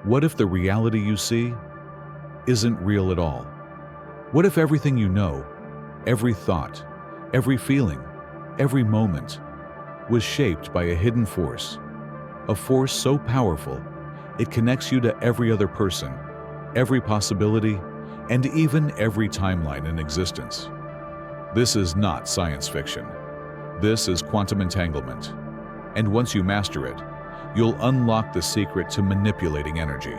What if the reality you see isn't real at all? What if everything you know, every thought, every feeling, every moment was shaped by a hidden force, a force so powerful it connects you to every other person, every possibility, and even every timeline in existence? This is not science fiction. This is quantum entanglement. And once you master it, you'll unlock the secret to manipulating energy,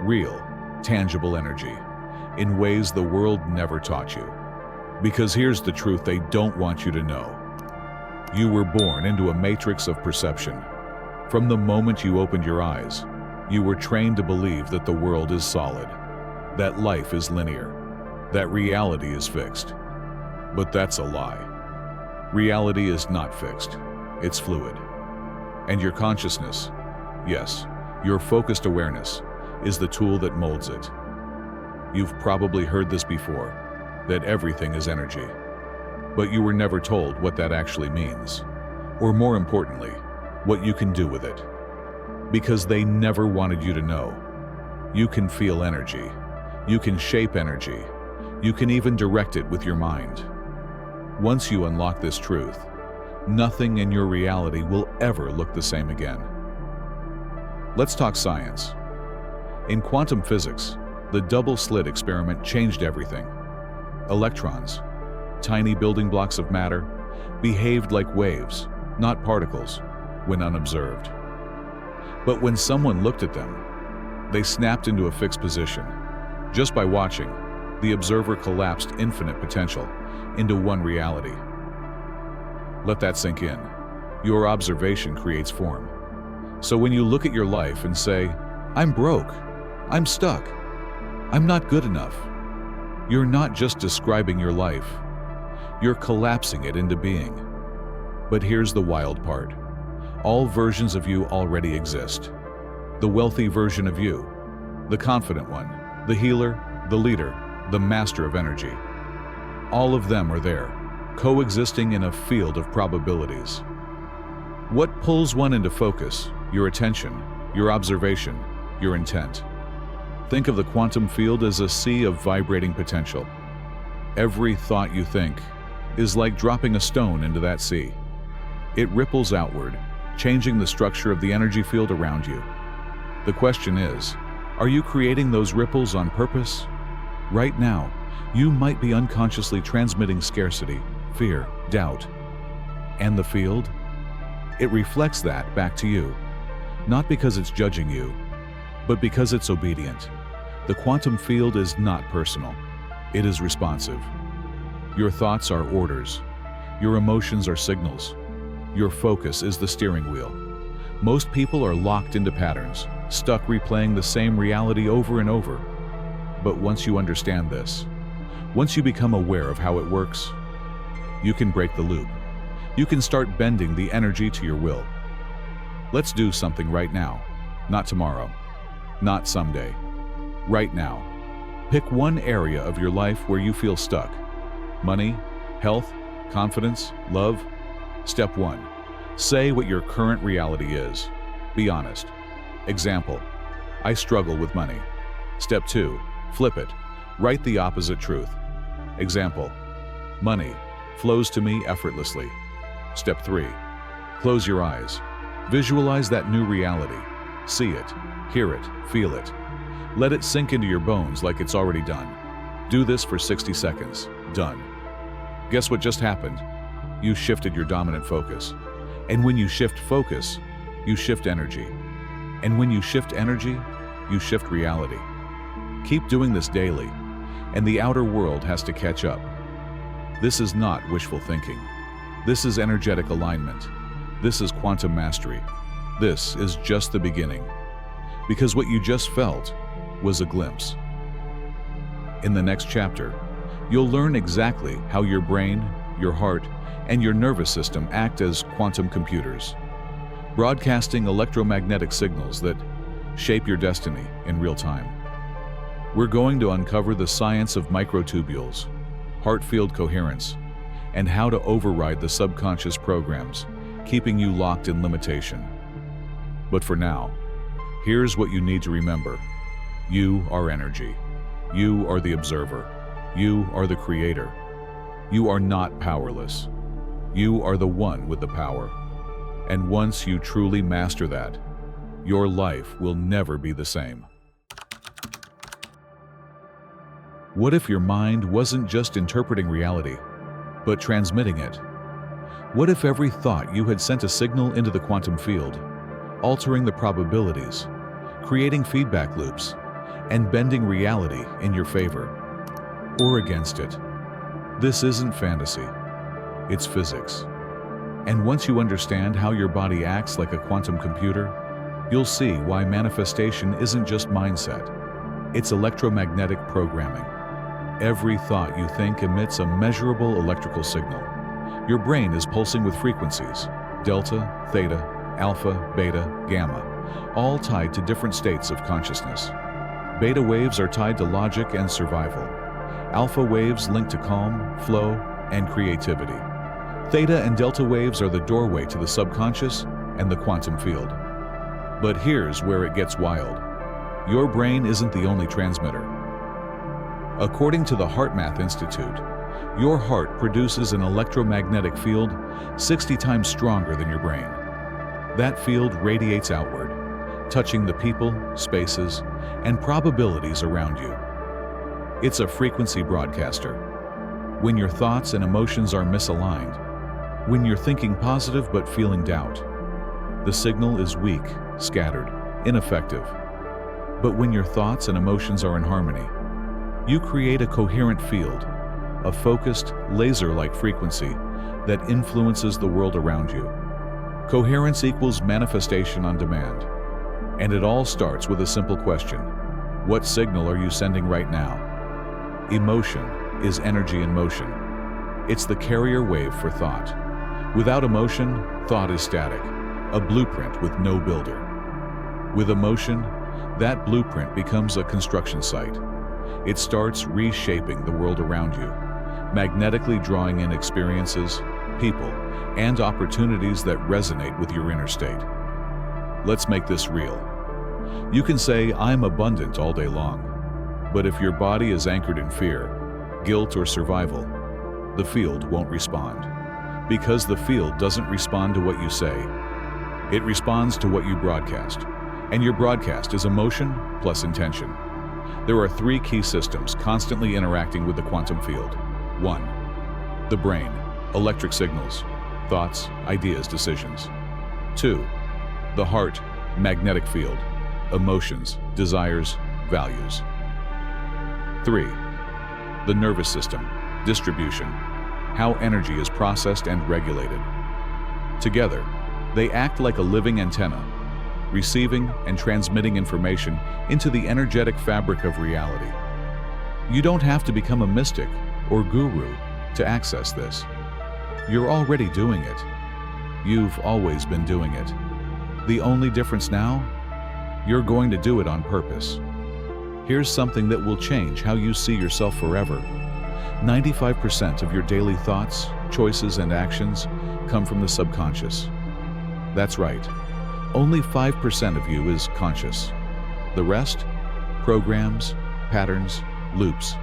real, tangible energy, in ways the world never taught you. Because here's the truth they don't want you to know. You were born into a matrix of perception. From the moment you opened your eyes, you were trained to believe that the world is solid, that life is linear, that reality is fixed. But that's a lie. Reality is not fixed. It's fluid. And your consciousness, yes, your focused awareness, is the tool that molds it. You've probably heard this before, that everything is energy. But you were never told what that actually means, or more importantly, what you can do with it. Because they never wanted you to know. You can feel energy. You can shape energy. You can even direct it with your mind. Once you unlock this truth, nothing in your reality will ever look the same again. Let's talk science. In quantum physics, the double-slit experiment changed everything. Electrons, tiny building blocks of matter, behaved like waves, not particles, when unobserved. But when someone looked at them, they snapped into a fixed position. Just by watching, the observer collapsed infinite potential into one reality. Let that sink in. Your observation creates form. So when you look at your life and say, "I'm broke, I'm stuck, I'm not good enough," you're not just describing your life, you're collapsing it into being. But here's the wild part. All versions of you already exist. The wealthy version of you, the confident one, the healer, the leader, the master of energy. All of them are there, coexisting in a field of probabilities. What pulls one into focus? Your attention, your observation, your intent. Think of the quantum field as a sea of vibrating potential. Every thought you think is like dropping a stone into that sea. It ripples outward, changing the structure of the energy field around you. The question is, are you creating those ripples on purpose? Right now, you might be unconsciously transmitting scarcity, fear, doubt. And the field? It reflects that back to you. Not because it's judging you, but because it's obedient. The quantum field is not personal. It is responsive. Your thoughts are orders. Your emotions are signals. Your focus is the steering wheel. Most people are locked into patterns, stuck replaying the same reality over and over. But once you understand this, once you become aware of how it works, you can break the loop. You can start bending the energy to your will. Let's do something right now, not tomorrow, not someday. Right now, pick one area of your life where you feel stuck. Money, health, confidence, love. Step 1. Say what your current reality is. Be honest. Example, I struggle with money. Step 2. Flip it. Write the opposite truth. Example, money flows to me effortlessly. Step 3. Close your eyes. Visualize that new reality. See it, hear it, feel it. Let it sink into your bones like it's already done. Do this for 60 seconds. Done. Guess what just happened? You shifted your dominant focus. And when you shift focus, you shift energy. And when you shift energy, you shift reality. Keep doing this daily, and the outer world has to catch up. This is not wishful thinking. This is energetic alignment. This is quantum mastery. This is just the beginning. Because what you just felt was a glimpse. In the next chapter, you'll learn exactly how your brain, your heart, and your nervous system act as quantum computers, broadcasting electromagnetic signals that shape your destiny in real time. We're going to uncover the science of microtubules, heart field coherence, and how to override the subconscious programs keeping you locked in limitation. But for now, Here's what you need to remember. You are energy. You are the observer. You are the creator. You are not powerless. You are the one with the power. And once you truly master that, your life will never be the same. What if your mind wasn't just interpreting reality, but transmitting it? What if every thought you had sent a signal into the quantum field, altering the probabilities, creating feedback loops, and bending reality in your favor or against it? This isn't fantasy, it's physics. And once you understand how your body acts like a quantum computer, you'll see why manifestation isn't just mindset, it's electromagnetic programming. Every thought you think emits a measurable electrical signal. Your brain is pulsing with frequencies, delta, theta, alpha, beta, gamma, all tied to different states of consciousness. Beta waves are tied to logic and survival. Alpha waves link to calm, flow, and creativity. Theta and delta waves are the doorway to the subconscious and the quantum field. But here's where it gets wild. Your brain isn't the only transmitter. According to the HeartMath Institute, your heart produces an electromagnetic field 60 times stronger than your brain. That field radiates outward, touching the people, spaces, and probabilities around you. It's a frequency broadcaster. When your thoughts and emotions are misaligned, when you're thinking positive but feeling doubt, the signal is weak, scattered, ineffective. But when your thoughts and emotions are in harmony, you create a coherent field, a focused, laser-like frequency that influences the world around you. Coherence equals manifestation on demand. And it all starts with a simple question. What signal are you sending right now? Emotion is energy in motion. It's the carrier wave for thought. Without emotion, thought is static, a blueprint with no builder. With emotion, that blueprint becomes a construction site. It starts reshaping the world around you, magnetically drawing in experiences, people, and opportunities that resonate with your inner state. Let's make this real. You can say, "I'm abundant" all day long, but if your body is anchored in fear, guilt, or survival, the field won't respond. Because the field doesn't respond to what you say. It responds to what you broadcast. And your broadcast is emotion plus intention. There are three key systems constantly interacting with the quantum field. 1. The brain, electric signals, thoughts, ideas, decisions. 2. The heart, magnetic field, emotions, desires, values. 3. The nervous system, distribution, how energy is processed and regulated. Together, they act like a living antenna, receiving and transmitting information into the energetic fabric of reality. You don't have to become a mystic or guru to access this. You're already doing it. You've always been doing it. The only difference now? You're going to do it on purpose. Here's something that will change how you see yourself forever. 95% of your daily thoughts, choices, and actions come from the subconscious. That's right. Only 5% of you is conscious. The rest? Programs, patterns, loops.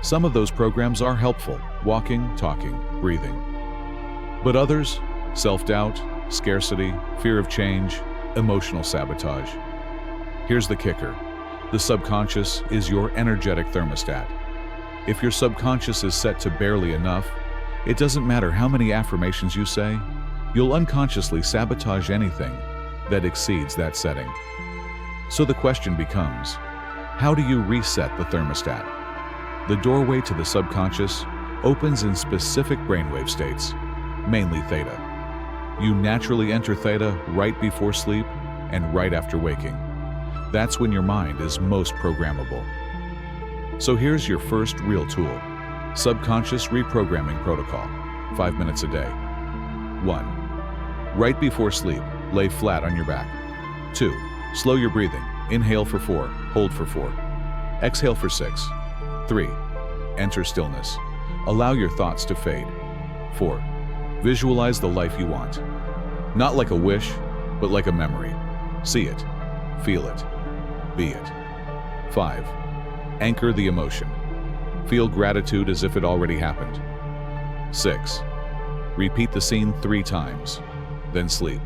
Some of those programs are helpful, walking, talking, breathing. But others? Self-doubt, scarcity, fear of change, emotional sabotage. Here's the kicker. The subconscious is your energetic thermostat. If your subconscious is set to barely enough, it doesn't matter how many affirmations you say, you'll unconsciously sabotage anything that exceeds that setting. So the question becomes, how do you reset the thermostat? The doorway to the subconscious opens in specific brainwave states, mainly theta. You naturally enter theta right before sleep and right after waking. That's when your mind is most programmable. So here's your first real tool, Subconscious Reprogramming Protocol, 5 minutes a day. 1. Right before sleep, lay flat on your back. 2. Slow your breathing. Inhale for 4, hold for 4. Exhale for 6. 3. Enter stillness. Allow your thoughts to fade. 4. Visualize the life you want. Not like a wish, but like a memory. See it. Feel it. Be it. 5. Anchor the emotion. Feel gratitude as if it already happened. 6. Repeat the scene 3 times, then sleep.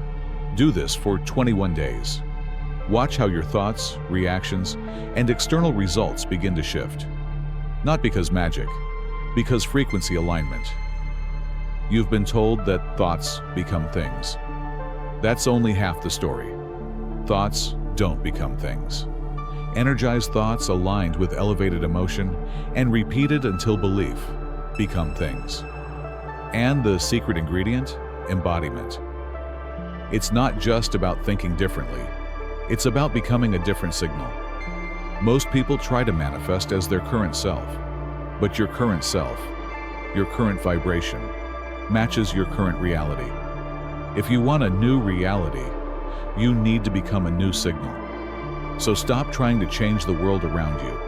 Do this for 21 days. Watch how your thoughts, reactions, and external results begin to shift. Not because magic, because frequency alignment. You've been told that thoughts become things. That's only half the story. Thoughts don't become things. Energized thoughts aligned with elevated emotion and repeated until belief become things. And the secret ingredient? Embodiment. It's not just about thinking differently. It's about becoming a different signal. Most people try to manifest as their current self, but your current self, your current vibration, matches your current reality. If you want a new reality, you need to become a new signal. So stop trying to change the world around you.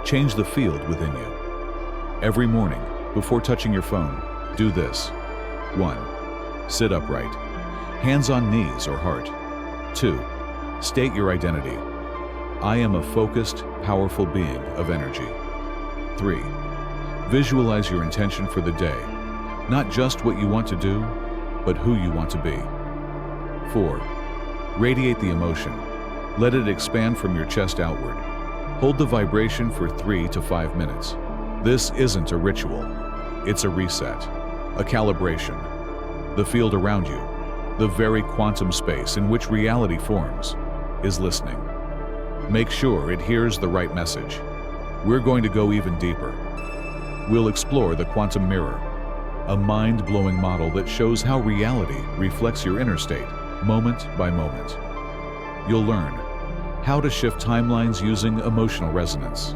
Change the field within you. Every morning, before touching your phone, do this. 1. Sit upright, hands on knees or heart. 2. State your identity. I am a focused, powerful being of energy. 3. Visualize your intention for the day, not just what you want to do, but who you want to be. 4. Radiate the emotion. Let it expand from your chest outward. Hold the vibration for 3 to 5 minutes. This isn't a ritual. It's a reset, a calibration. The field around you, the very quantum space in which reality forms, is listening. Make sure it hears the right message. We're going to go even deeper. We'll explore the quantum mirror, a mind-blowing model that shows how reality reflects your inner state, moment by moment. You'll learn how to shift timelines using emotional resonance,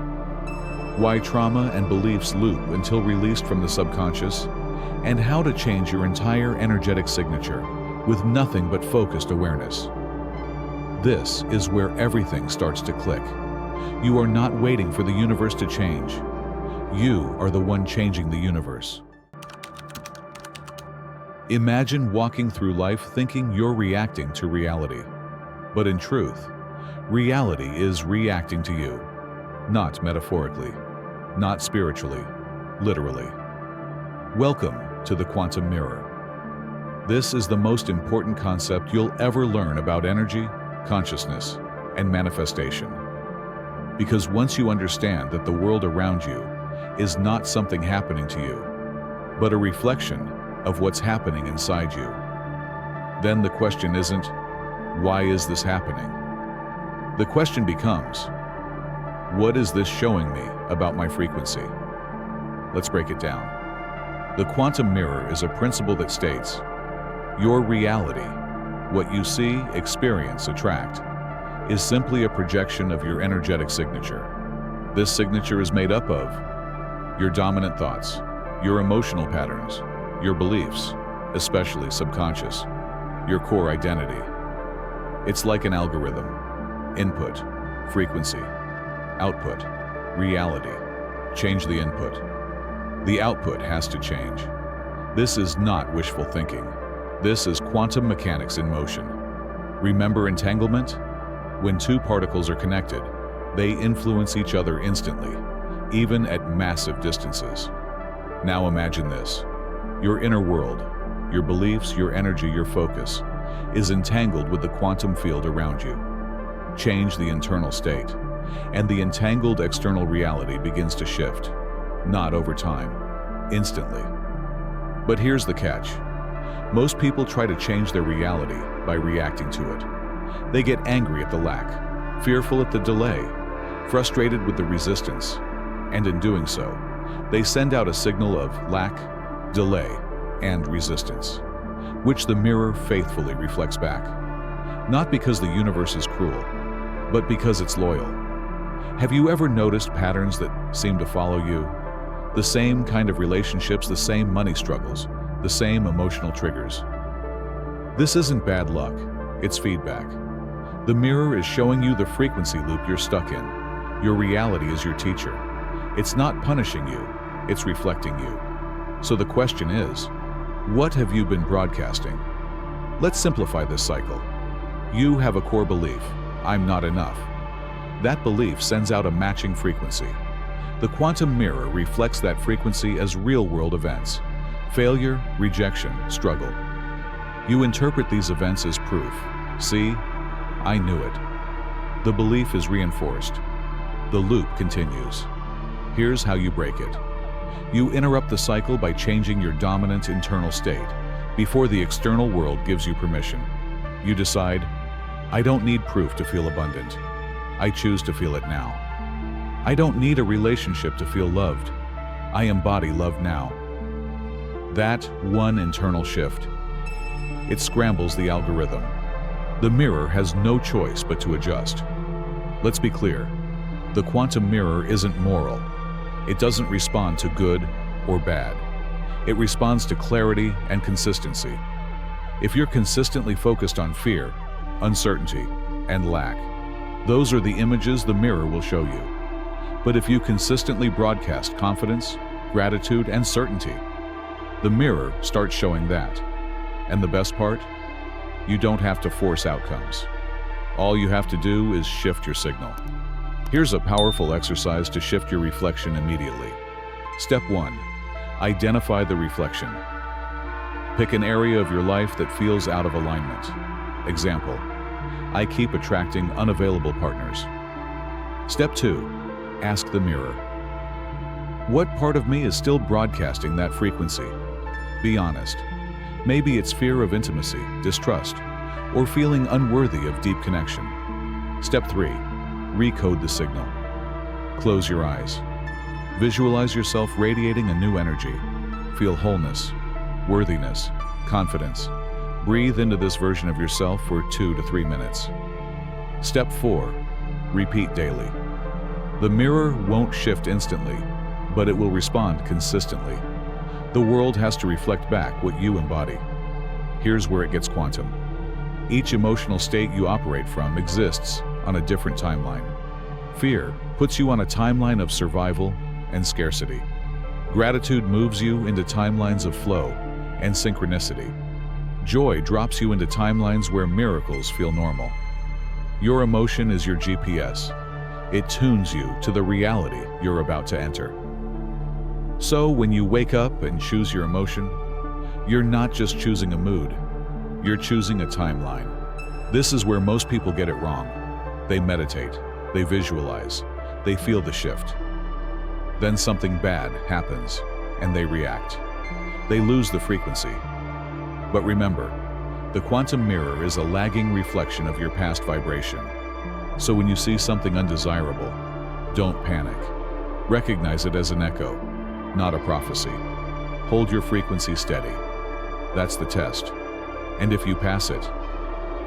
why trauma and beliefs loop until released from the subconscious, and how to change your entire energetic signature with nothing but focused awareness. This is where everything starts to click. You are not waiting for the universe to change. You are the one changing the universe. Imagine walking through life thinking you're reacting to reality. But in truth, reality is reacting to you. Not metaphorically, not spiritually, literally. Welcome to the quantum mirror. This is the most important concept you'll ever learn about energy, consciousness, and manifestation. Because once you understand that the world around you is not something happening to you, but a reflection of what's happening inside you, then the question isn't, why is this happening? The question becomes, what is this showing me about my frequency? Let's break it down. The quantum mirror is a principle that states, your reality, what you see, experience, attract, is simply a projection of your energetic signature. This signature is made up of your dominant thoughts, your emotional patterns, your beliefs, especially subconscious, your core identity. It's like an algorithm. Input, frequency. Output, reality. Change the input. The output has to change. This is not wishful thinking. This is quantum mechanics in motion. Remember entanglement? When two particles are connected, they influence each other instantly, even at massive distances. Now imagine this. Your inner world, your beliefs, your energy, your focus, is entangled with the quantum field around you. Change the internal state, and the entangled external reality begins to shift, not over time, instantly. But here's the catch. Most people try to change their reality by reacting to it. They get angry at the lack, fearful at the delay, frustrated with the resistance, and in doing so, they send out a signal of lack, delay, and resistance, which the mirror faithfully reflects back. Not because the universe is cruel, but because it's loyal. Have you ever noticed patterns that seem to follow you? The same kind of relationships, the same money struggles, the same emotional triggers. This isn't bad luck, it's feedback. The mirror is showing you the frequency loop you're stuck in. Your reality is your teacher. It's not punishing you, it's reflecting you. So the question is, what have you been broadcasting? Let's simplify this cycle. You have a core belief, I'm not enough. That belief sends out a matching frequency. The quantum mirror reflects that frequency as real-world events: failure, rejection, struggle. You interpret these events as proof. See, I knew it. The belief is reinforced. The loop continues. Here's how you break it. You interrupt the cycle by changing your dominant internal state before the external world gives you permission. You decide, I don't need proof to feel abundant. I choose to feel it now. I don't need a relationship to feel loved. I embody love now. That one internal shift, it scrambles the algorithm. The mirror has no choice but to adjust. Let's be clear, the quantum mirror isn't moral. It doesn't respond to good or bad. It responds to clarity and consistency. If you're consistently focused on fear, uncertainty, and lack, those are the images the mirror will show you. But if you consistently broadcast confidence, gratitude, and certainty, the mirror starts showing that. And the best part? You don't have to force outcomes. All you have to do is shift your signal. Here's a powerful exercise to shift your reflection immediately. Step 1. Identify the reflection. Pick an area of your life that feels out of alignment. Example, I keep attracting unavailable partners. Step 2. Ask the mirror. What part of me is still broadcasting that frequency? Be honest. Maybe it's fear of intimacy, distrust, or feeling unworthy of deep connection. Step 3. Recode the signal. Close your eyes. Visualize yourself radiating a new energy. Feel wholeness, worthiness, confidence. Breathe into this version of yourself for 2 to 3 minutes. Step 4. Repeat daily. The mirror won't shift instantly, but it will respond consistently. The world has to reflect back what you embody. Here's where it gets quantum. Each emotional state you operate from exists on a different timeline. Fear puts you on a timeline of survival and scarcity. Gratitude moves you into timelines of flow and synchronicity. Joy drops you into timelines where miracles feel normal. Your emotion is your GPS. It tunes you to the reality you're about to enter. So when you wake up and choose your emotion, you're not just choosing a mood, you're choosing a timeline. This is where most people get it wrong. They meditate, they visualize, they feel the shift. Then something bad happens, and they react. They lose the frequency. But remember, the quantum mirror is a lagging reflection of your past vibration. So when you see something undesirable, don't panic. Recognize it as an echo, not a prophecy. Hold your frequency steady. That's the test. And if you pass it,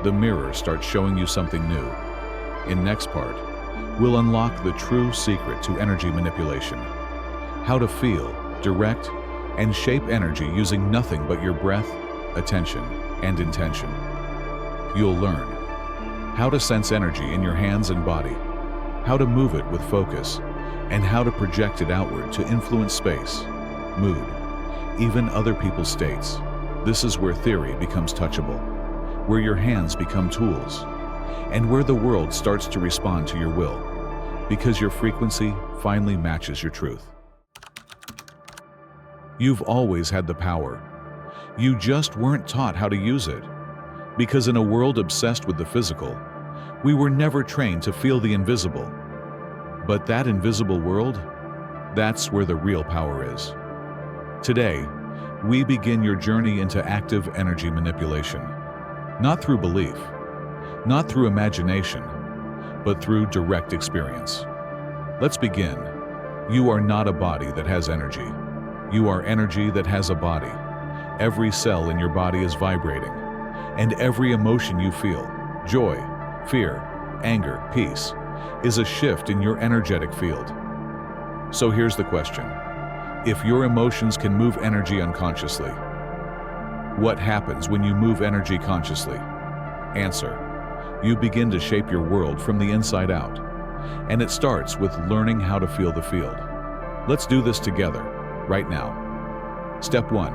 the mirror starts showing you something new. In next part, we'll unlock the true secret to energy manipulation. How to feel, direct, and shape energy using nothing but your breath, attention, and intention. You'll learn how to sense energy in your hands and body, how to move it with focus, and how to project it outward to influence space, mood, even other people's states. This is where theory becomes touchable, where your hands become tools, and where the world starts to respond to your will, because your frequency finally matches your truth. You've always had the power. You just weren't taught how to use it. Because in a world obsessed with the physical, we were never trained to feel the invisible. But that invisible world, that's where the real power is. Today, we begin your journey into active energy manipulation. Not through belief, not through imagination, but through direct experience. Let's begin. You are not a body that has energy. You are energy that has a body. Every cell in your body is vibrating, and every emotion you feel, joy, fear, anger, peace, is a shift in your energetic field. So here's the question. If your emotions can move energy unconsciously, what happens when you move energy consciously? Answer: you begin to shape your world from the inside out. And it starts with learning how to feel the field. Let's do this together, right now. Step 1.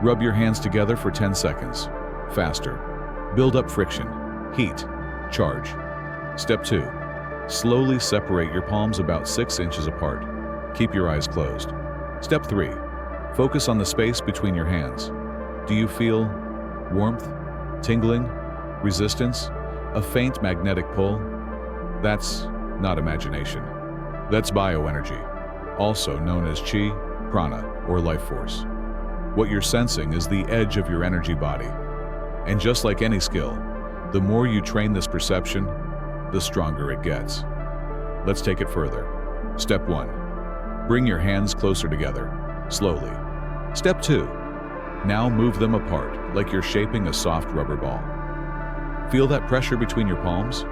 Rub your hands together for 10 seconds. Faster. Build up friction, heat, charge. Step 2. Slowly separate your palms about 6 inches apart. Keep your eyes closed. Step 3. Focus on the space between your hands. Do you feel warmth, tingling, resistance, a faint magnetic pull? That's not imagination. That's bioenergy, also known as chi, prana, or life force. What you're sensing is the edge of your energy body. And just like any skill, the more you train this perception, the stronger it gets. Let's take it further. Step 1. Bring your hands closer together, slowly. Step 2. Now move them apart like you're shaping a soft rubber ball. Feel that pressure between your palms?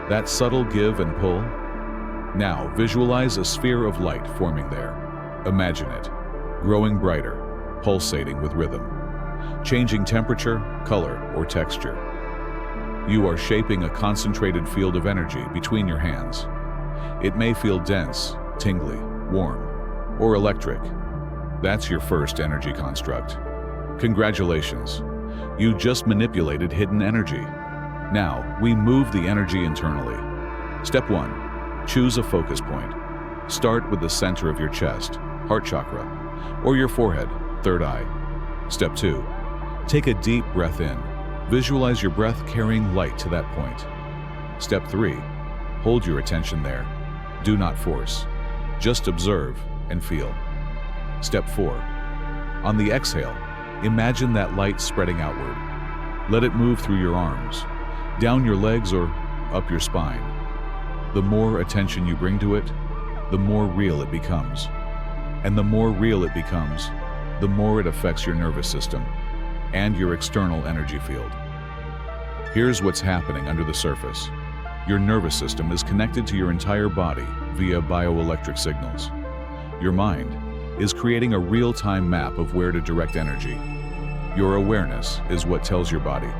That subtle give and pull? Now visualize a sphere of light forming there. Imagine it, growing brighter, pulsating with rhythm, changing temperature, color, or texture. You are shaping a concentrated field of energy between your hands. It may feel dense, tingly, warm, or electric. That's your first energy construct. Congratulations, you just manipulated hidden energy. Now, we move the energy internally. Step 1. Choose a focus point. Start with the center of your chest, heart chakra, or your forehead, third eye. Step 2. Take a deep breath in. Visualize your breath carrying light to that point. Step 3. Hold your attention there. Do not force. Just observe and feel. Step 4. On the exhale, imagine that light spreading outward. Let it move through your arms, down your legs, or up your spine. The more attention you bring to it, the more real it becomes. And the more real it becomes, the more it affects your nervous system and your external energy field. Here's what's happening under the surface. Your nervous system is connected to your entire body via bioelectric signals. Your mind is creating a real-time map of where to direct energy. Your awareness is what tells your body,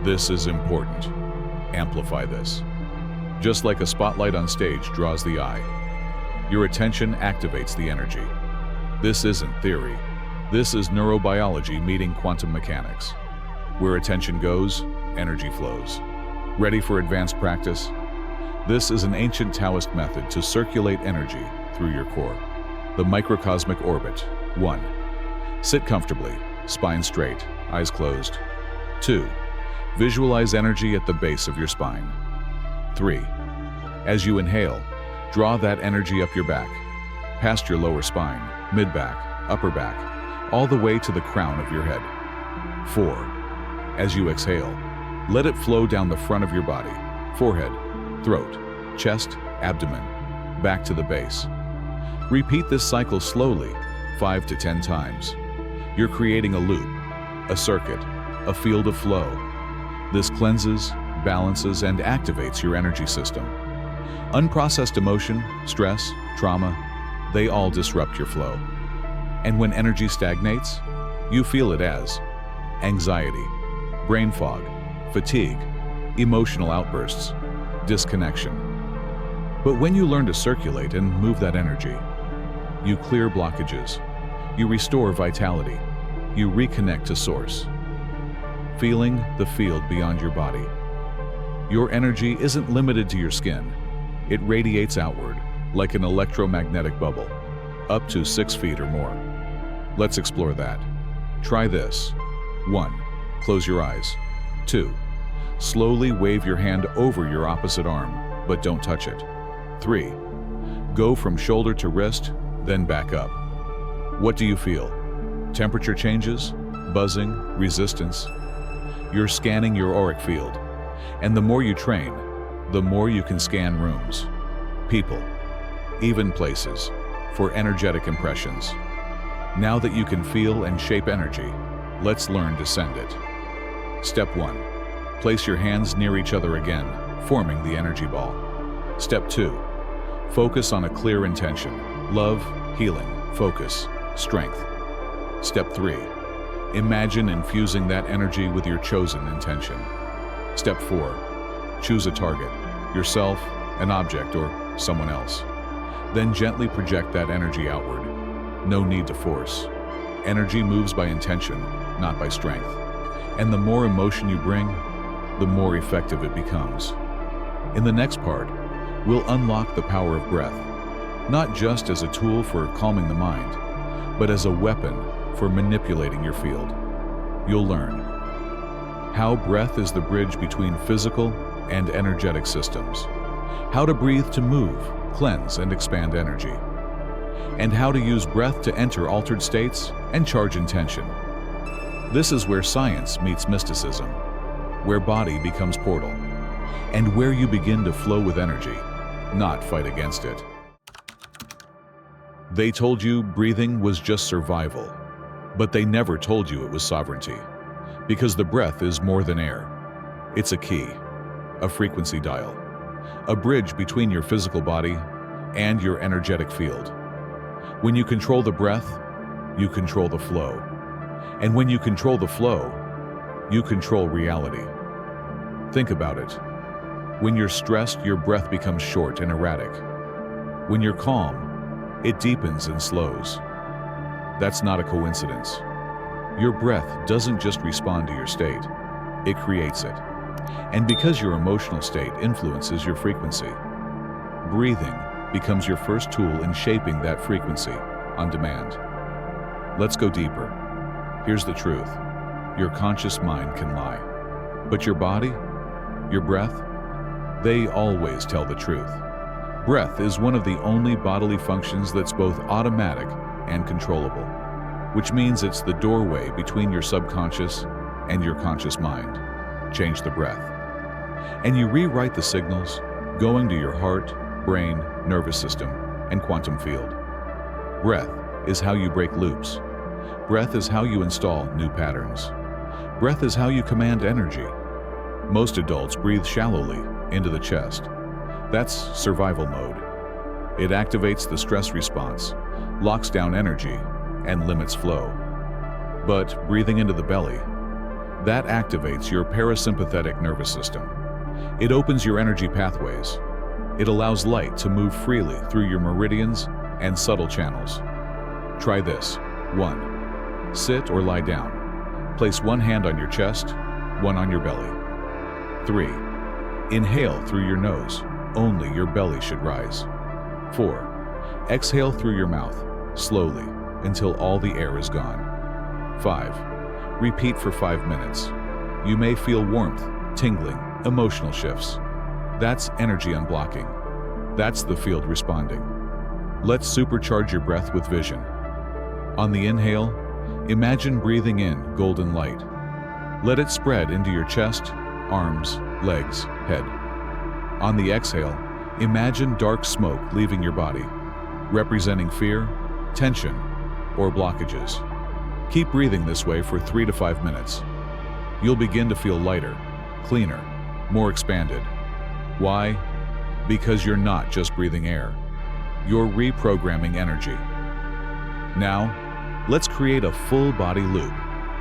this is important. Amplify this. Just like a spotlight on stage draws the eye, your attention activates the energy. This isn't theory. This is neurobiology meeting quantum mechanics. Where attention goes, energy flows. Ready for advanced practice? This is an ancient Taoist method to circulate energy through your core. The microcosmic orbit. 1. Sit comfortably, spine straight, eyes closed. 2. Visualize energy at the base of your spine. 3. As you inhale, draw that energy up your back, past your lower spine, mid-back, upper back, all the way to the crown of your head. 4. As you exhale, let it flow down the front of your body, forehead, throat, chest, abdomen, back to the base. Repeat this cycle slowly, 5 to 10 times. You're creating a loop, a circuit, a field of flow. This cleanses, balances, and activates your energy system. Unprocessed emotion, stress, trauma, they all disrupt your flow. And when energy stagnates, you feel it as anxiety, brain fog, fatigue, emotional outbursts, disconnection. But when you learn to circulate and move that energy, you clear blockages, you restore vitality, you reconnect to source. Feeling the field beyond your body. Your energy isn't limited to your skin. It radiates outward like an electromagnetic bubble, up to 6 feet or more. Let's explore that. Try this. 1. Close your eyes. 2. Slowly wave your hand over your opposite arm, but don't touch it. 3. Go from shoulder to wrist, then back up. What do you feel? Temperature changes? Buzzing? Resistance? You're scanning your auric field. And the more you train, the more you can scan rooms, people, even places, for energetic impressions. Now that you can feel and shape energy, let's learn to send it. Step 1. Place your hands near each other again, forming the energy ball. Step 2. Focus on a clear intention: love, healing, focus, strength. Step 3. Imagine infusing that energy with your chosen intention. Step 4. Choose a target, yourself, an object, or someone else. Then gently project that energy outward. No need to force. Energy moves by intention, not by strength. And the more emotion you bring, the more effective it becomes. In the next part, we'll unlock the power of breath, not just as a tool for calming the mind, but as a weapon for manipulating your field. You'll learn how breath is the bridge between physical and energetic systems, how to breathe to move, cleanse, and expand energy, and how to use breath to enter altered states and charge intention. This is where science meets mysticism, where body becomes portal, and where you begin to flow with energy, not fight against it. They told you breathing was just survival, but they never told you it was sovereignty, because the breath is more than air. It's a key, a frequency dial, a bridge between your physical body and your energetic field. When you control the breath, you control the flow. And when you control the flow, you control reality. Think about it. When you're stressed, your breath becomes short and erratic. When you're calm, it deepens and slows. That's not a coincidence. Your breath doesn't just respond to your state, it creates it. And because your emotional state influences your frequency, breathing becomes your first tool in shaping that frequency on demand. Let's go deeper. Here's the truth. Your conscious mind can lie, but your body, your breath, they always tell the truth. Breath is one of the only bodily functions that's both automatic and controllable, which means it's the doorway between your subconscious and your conscious mind. Change the breath, and you rewrite the signals going to your heart, brain, nervous system, and quantum field. Breath is how you break loops. Breath is how you install new patterns. Breath is how you command energy. Most adults breathe shallowly into the chest. That's survival mode. It activates the stress response, locks down energy, and limits flow. But breathing into the belly, that activates your parasympathetic nervous system. It opens your energy pathways. It allows light to move freely through your meridians and subtle channels. Try this. 1. Sit or lie down. Place one hand on your chest, one on your belly. 3. Inhale through your nose. Only your belly should rise. 4. Exhale through your mouth, slowly, until all the air is gone. 5. Repeat for 5 minutes. You may feel warmth, tingling, emotional shifts. That's energy unblocking. That's the field responding. Let's supercharge your breath with vision. On the inhale, imagine breathing in golden light. Let it spread into your chest, arms, legs, head. On the exhale, imagine dark smoke leaving your body, representing fear, tension, or blockages. Keep breathing this way for 3 to 5 minutes. You'll begin to feel lighter, cleaner, more expanded. Why? Because you're not just breathing air. You're reprogramming energy. Now, let's create a full body loop,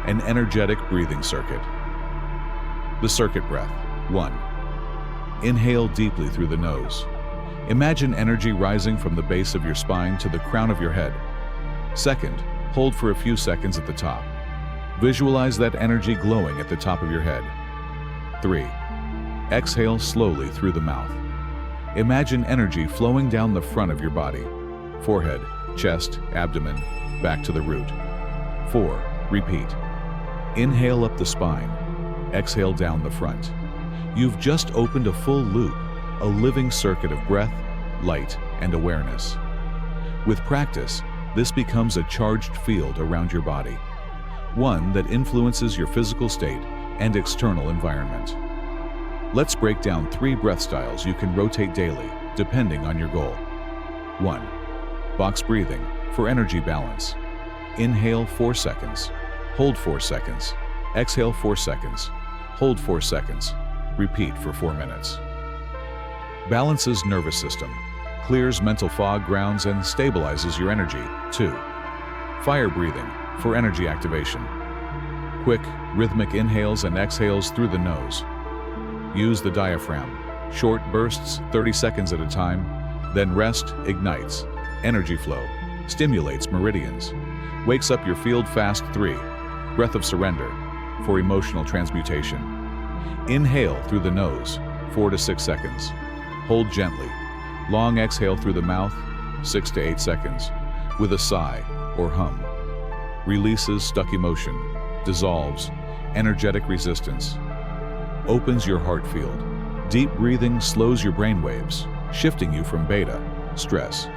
an energetic breathing circuit. The circuit breath. 1. Inhale deeply through the nose. Imagine energy rising from the base of your spine to the crown of your head. 2nd, hold for a few seconds at the top. Visualize that energy glowing at the top of your head. 3. Exhale slowly through the mouth. Imagine energy flowing down the front of your body, forehead, chest, abdomen, back to the root. 4. Repeat. Inhale up the spine. Exhale down the front. You've just opened a full loop, a living circuit of breath, light, and awareness. With practice, this becomes a charged field around your body, one that influences your physical state and external environment. Let's break down 3 breath styles you can rotate daily, depending on your goal. 1. Box breathing, for energy balance. Inhale 4 seconds, hold 4 seconds, exhale 4 seconds, hold 4 seconds, repeat for 4 minutes. Balances nervous system, clears mental fog, grounds, and stabilizes your energy. 2. Fire breathing, for energy activation. Quick, rhythmic inhales and exhales through the nose. Use the diaphragm, short bursts 30 seconds at a time, then rest, ignites, energy flow, stimulates meridians, wakes up your field fast. 3. Breath of surrender, for emotional transmutation. Inhale through the nose, 4 to 6 seconds. Hold gently. Long exhale through the mouth, 6 to 8 seconds, with a sigh or hum. Releases stuck emotion, dissolves energetic resistance, opens your heart field. Deep breathing slows your brain waves, shifting you from beta, stress,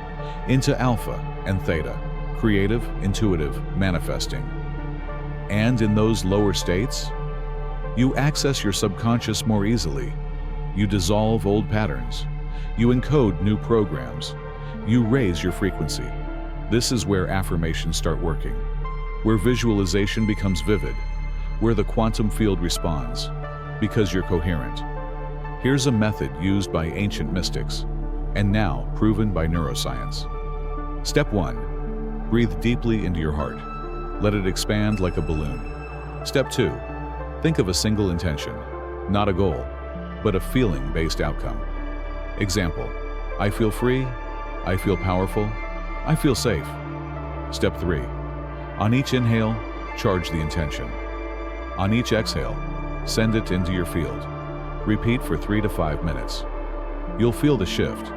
into alpha and theta, creative, intuitive, manifesting. And in those lower states, you access your subconscious more easily. You dissolve old patterns. You encode new programs. You raise your frequency. This is where affirmations start working, where visualization becomes vivid, where the quantum field responds, because you're coherent. Here's a method used by ancient mystics, and now proven by neuroscience. Step 1. Breathe deeply into your heart. Let it expand like a balloon. Step 2. Think of a single intention, not a goal, but a feeling-based outcome. Example: I feel free, I feel powerful, I feel safe. Step 3. On each inhale, charge the intention. On each exhale, send it into your field. Repeat for 3 to 5 minutes. You'll feel the shift.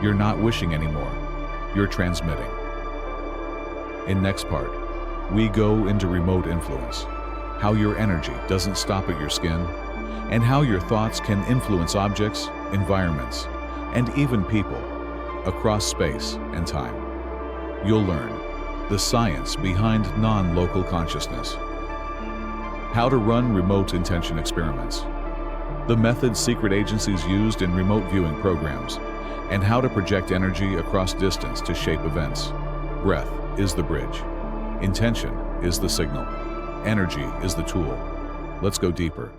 You're not wishing anymore. You're transmitting. In next part, we go into remote influence, how your energy doesn't stop at your skin, and how your thoughts can influence objects, environments, and even people across space and time. You'll learn the science behind non-local consciousness, how to run remote intention experiments, the methods secret agencies used in remote viewing programs, and how to project energy across distance to shape events. Breath is the bridge. Intention is the signal. Energy is the tool. Let's go deeper.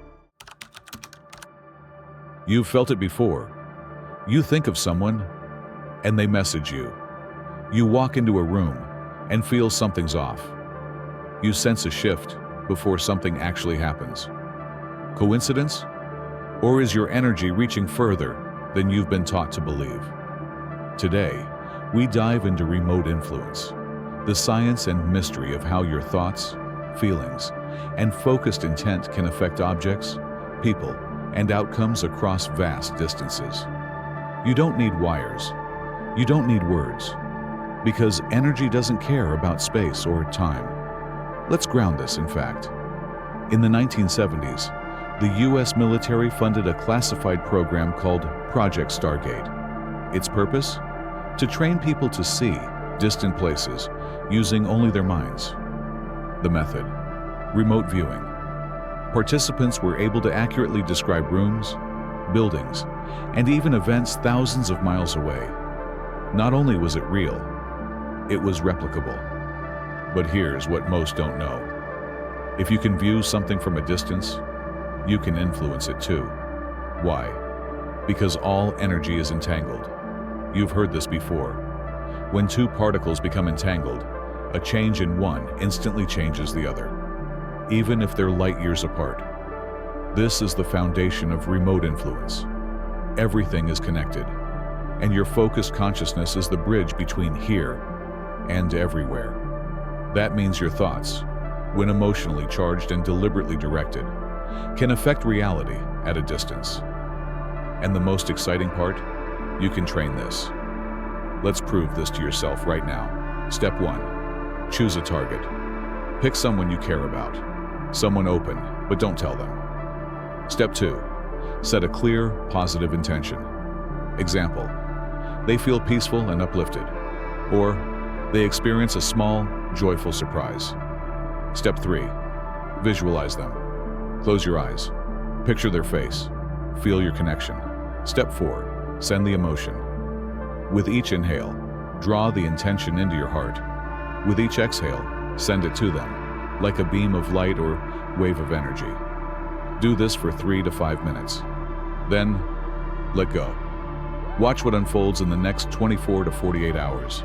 You've felt it before. You think of someone, and they message you. You walk into a room and feel something's off. You sense a shift before something actually happens. Coincidence? Or is your energy reaching further than you've been taught to believe? Today, we dive into remote influence, the science and mystery of how your thoughts, feelings, and focused intent can affect objects, people, and outcomes across vast distances. You don't need wires. You don't need words, because energy doesn't care about space or time. Let's ground this in fact. In the 1970s, the US military funded a classified program called Project Stargate. Its purpose? To train people to see distant places using only their minds. The method: remote viewing. Participants were able to accurately describe rooms, buildings, and even events thousands of miles away. Not only was it real, it was replicable. But here's what most don't know. If you can view something from a distance, you can influence it too. Why? Because all energy is entangled. You've heard this before. When two particles become entangled, a change in one instantly changes the other, even if they're light years apart. This is the foundation of remote influence. Everything is connected, and your focused consciousness is the bridge between here and everywhere. That means your thoughts, when emotionally charged and deliberately directed, can affect reality at a distance. And the most exciting part? You can train this. Let's prove this to yourself right now. Step 1. Choose a target. Pick someone you care about. Someone open, but don't tell them. Step 2. Set a clear, positive intention. Example: they feel peaceful and uplifted, or they experience a small, joyful surprise. Step 3. Visualize them. Close your eyes. Picture their face. Feel your connection. Step 4. Send the emotion. With each inhale, draw the intention into your heart. With each exhale, send it to them, like a beam of light or wave of energy. Do this for 3 to 5 minutes. Then, let go. Watch what unfolds in the next 24 to 48 hours.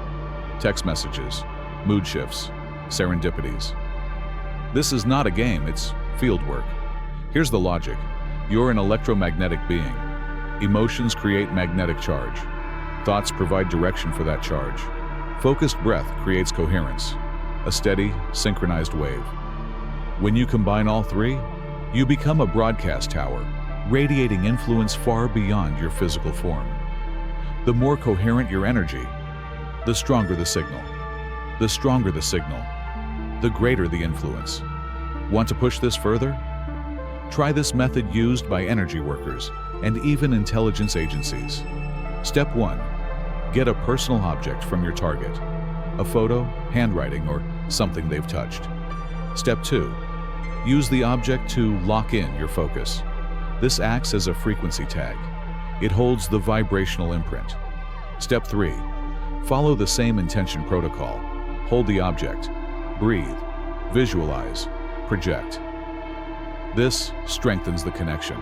Text messages, mood shifts, serendipities. This is not a game, it's field work. Here's the logic. You're an electromagnetic being. Emotions create magnetic charge. Thoughts provide direction for that charge. Focused breath creates coherence, a steady, synchronized wave. When you combine all three, you become a broadcast tower, radiating influence far beyond your physical form. The more coherent your energy, the stronger the signal. The stronger the signal, the greater the influence. Want to push this further? Try this method used by energy workers and even intelligence agencies. Step 1. Get a personal object from your target. A photo, handwriting, or something they've touched. Step 2. Use the object to lock in your focus. This acts as a frequency tag. It holds the vibrational imprint. Step 3. Follow the same intention protocol. Hold the object. Breathe. Visualize. Project. This strengthens the connection,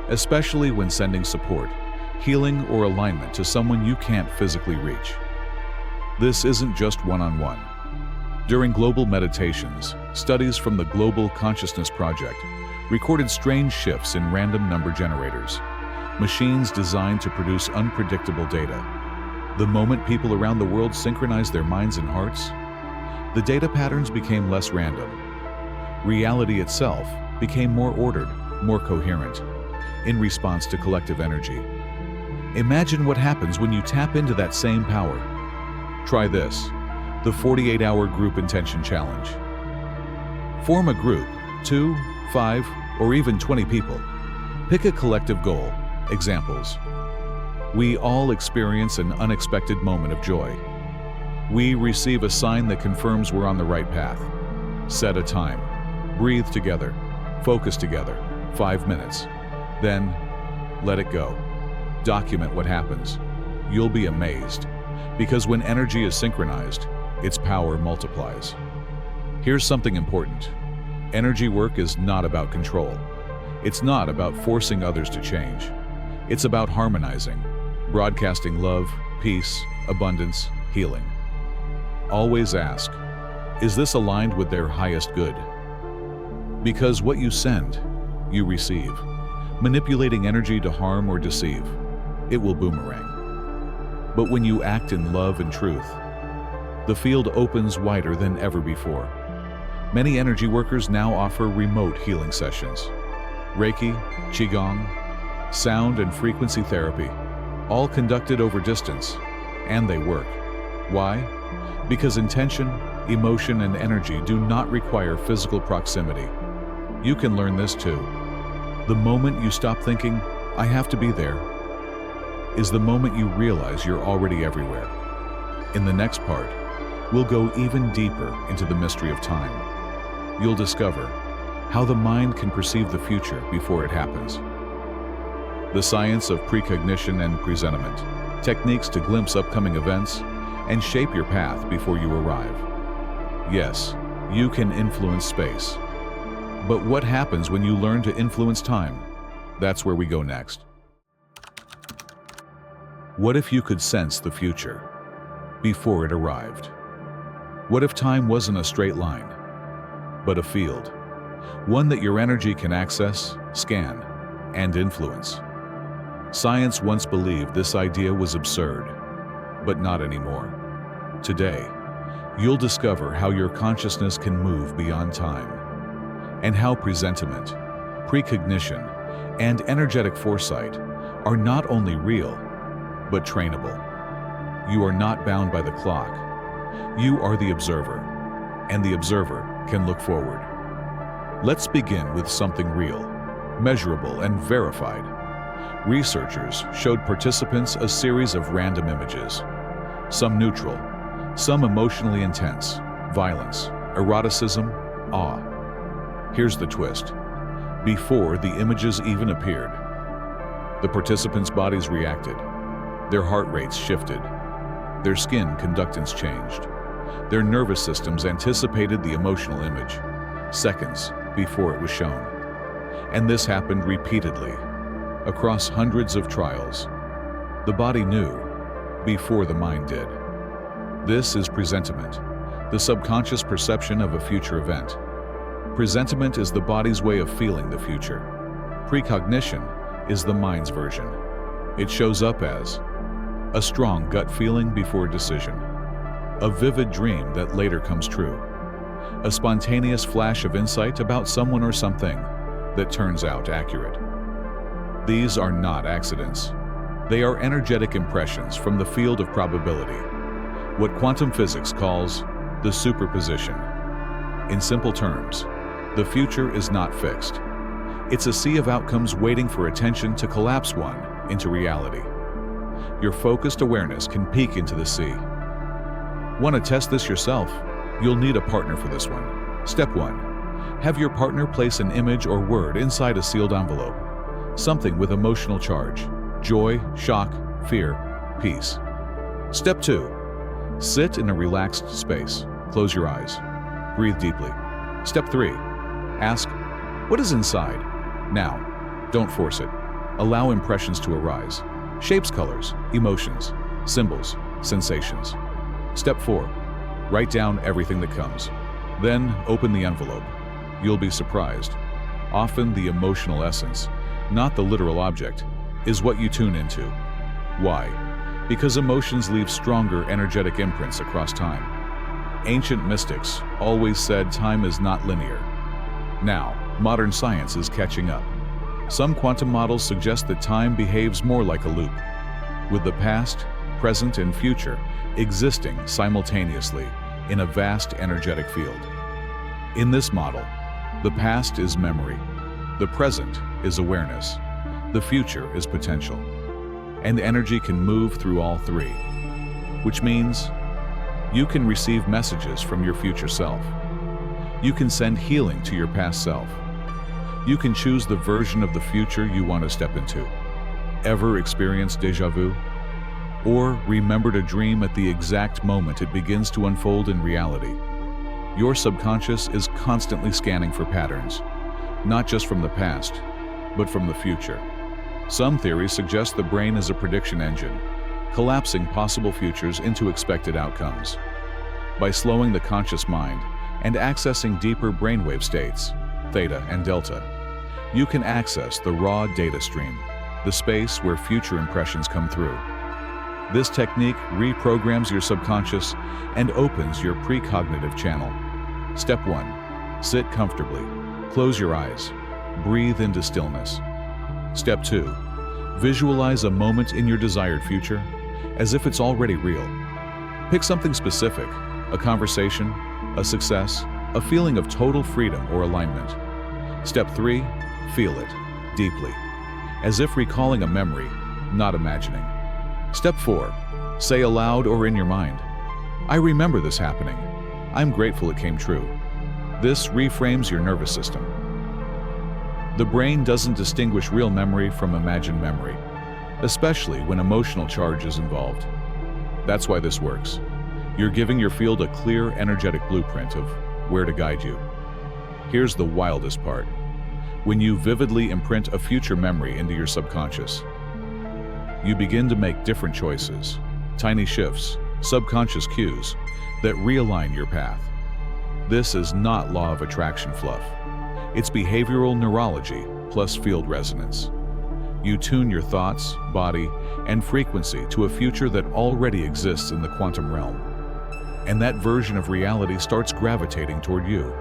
especially when sending support, healing, or alignment to someone you can't physically reach. This isn't just one-on-one. During global meditations, studies from the Global Consciousness Project recorded strange shifts in random number generators, machines designed to produce unpredictable data. The moment people around the world synchronized their minds and hearts, the data patterns became less random. Reality itself became more ordered, more coherent, in response to collective energy. Imagine what happens when you tap into that same power. Try this, the 48-hour group intention challenge. Form a group, 2, 5, or even 20 people. Pick a collective goal. Examples. We all experience an unexpected moment of joy. We receive a sign that confirms we're on the right path. Set a time. Breathe together. Focus together. 5 minutes. Then, let it go. Document what happens. You'll be amazed, because when energy is synchronized, its power multiplies. Here's something important. Energy work is not about control. It's not about forcing others to change. It's about harmonizing, broadcasting love, peace, abundance, healing. Always ask, is this aligned with their highest good? Because what you send, you receive. Manipulating energy to harm or deceive, it will boomerang. But when you act in love and truth, the field opens wider than ever before. Many energy workers now offer remote healing sessions. Reiki, Qigong, sound and frequency therapy, all conducted over distance, and they work. Why? Because intention, emotion, and energy do not require physical proximity. You can learn this too. The moment you stop thinking, I have to be there, is the moment you realize you're already everywhere. In the next part, we'll go even deeper into the mystery of time. You'll discover how the mind can perceive the future before it happens. The science of precognition and presentiment, techniques to glimpse upcoming events and shape your path before you arrive. Yes, you can influence space. But what happens when you learn to influence time? That's where we go next. What if you could sense the future before it arrived? What if time wasn't a straight line, but a field? One that your energy can access, scan, and influence. Science once believed this idea was absurd, but not anymore. Today, you'll discover how your consciousness can move beyond time, and how presentiment, precognition, and energetic foresight are not only real, but trainable. You are not bound by the clock. You are the observer, and the observer can look forward. Let's begin with something real, measurable, and verified. Researchers showed participants a series of random images, some neutral, some emotionally intense, violence, eroticism, awe. Here's the twist. Before the images even appeared, the participants' bodies reacted. Their heart rates shifted. Their skin conductance changed. Their nervous systems anticipated the emotional image, seconds before it was shown. And this happened repeatedly, across hundreds of trials. The body knew before the mind did. This is presentiment, the subconscious perception of a future event. Presentiment is the body's way of feeling the future. Precognition is the mind's version. It shows up as a strong gut feeling before decision, a vivid dream that later comes true, a spontaneous flash of insight about someone or something that turns out accurate. These are not accidents. They are energetic impressions from the field of probability, what quantum physics calls the superposition. In simple terms, the future is not fixed. It's a sea of outcomes waiting for attention to collapse one into reality. Your focused awareness can peek into the sea. Want to test this yourself? You'll need a partner for this one. Step 1. Have your partner place an image or word inside a sealed envelope. Something with emotional charge: joy, shock, fear, peace. Step 2. Sit in a relaxed space. Close your eyes. Breathe deeply. Step 3. Ask, what is inside? Now, don't force it. Allow impressions to arise. Shapes, colors, emotions, symbols, sensations. Step 4. Write down everything that comes. Then open the envelope. You'll be surprised. Often the emotional essence, not the literal object, is what you tune into. Why? Because emotions leave stronger energetic imprints across time. Ancient mystics always said time is not linear. Now, modern science is catching up. Some quantum models suggest that time behaves more like a loop, with the past, present, and future existing simultaneously in a vast energetic field. In this model, the past is memory, the present is awareness, the future is potential, and energy can move through all three, which means you can receive messages from your future self. You can send healing to your past self. You can choose the version of the future you want to step into. Ever experience déjà vu? Or remembered a dream at the exact moment it begins to unfold in reality? Your subconscious is constantly scanning for patterns, not just from the past, but from the future. Some theories suggest the brain is a prediction engine, collapsing possible futures into expected outcomes. By slowing the conscious mind and accessing deeper brainwave states, theta and delta, you can access the raw data stream, the space where future impressions come through. This technique reprograms your subconscious and opens your precognitive channel. Step 1. Sit comfortably. Close your eyes. Breathe into stillness. Step 2. Visualize a moment in your desired future as if it's already real. Pick something specific, a conversation, a success, a feeling of total freedom or alignment. Step 3. Feel it deeply, as if recalling a memory, not imagining. Step 4. Say aloud or in your mind, I remember this happening. I'm grateful it came true. This reframes your nervous system. The brain doesn't distinguish real memory from imagined memory, especially when emotional charge is involved. That's why this works. You're giving your field a clear, energetic blueprint of where to guide you. Here's the wildest part. When you vividly imprint a future memory into your subconscious, you begin to make different choices, tiny shifts, subconscious cues that realign your path. This is not law of attraction fluff. It's behavioral neurology plus field resonance. You tune your thoughts, body, and frequency to a future that already exists in the quantum realm. And that version of reality starts gravitating toward you,